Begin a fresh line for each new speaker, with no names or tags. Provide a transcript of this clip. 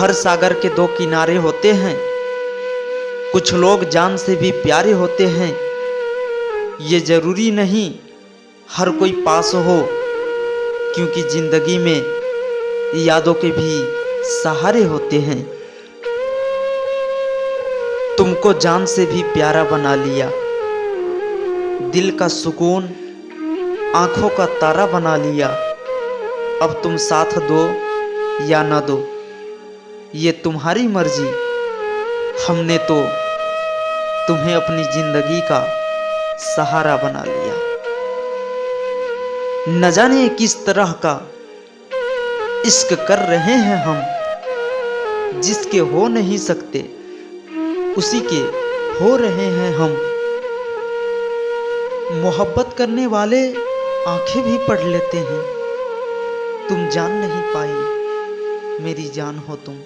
हर सागर के दो किनारे होते हैं, कुछ लोग जान से भी प्यारे होते हैं। ये जरूरी नहीं हर कोई पास हो, क्योंकि जिंदगी में यादों के भी सहारे होते हैं। तुमको जान से भी प्यारा बना लिया, दिल का सुकून आंखों का तारा बना लिया। अब तुम साथ दो या ना दो, ये तुम्हारी मर्जी। हमने तो तुम्हें अपनी जिंदगी का सहारा बना लिया। न जाने किस तरह का इश्क कर रहे हैं हम, जिसके हो नहीं सकते उसी के हो रहे हैं हम। मोहब्बत करने वाले आंखें भी पढ़ लेते हैं। तुम जान नहीं पाई, मेरी जान हो तुम।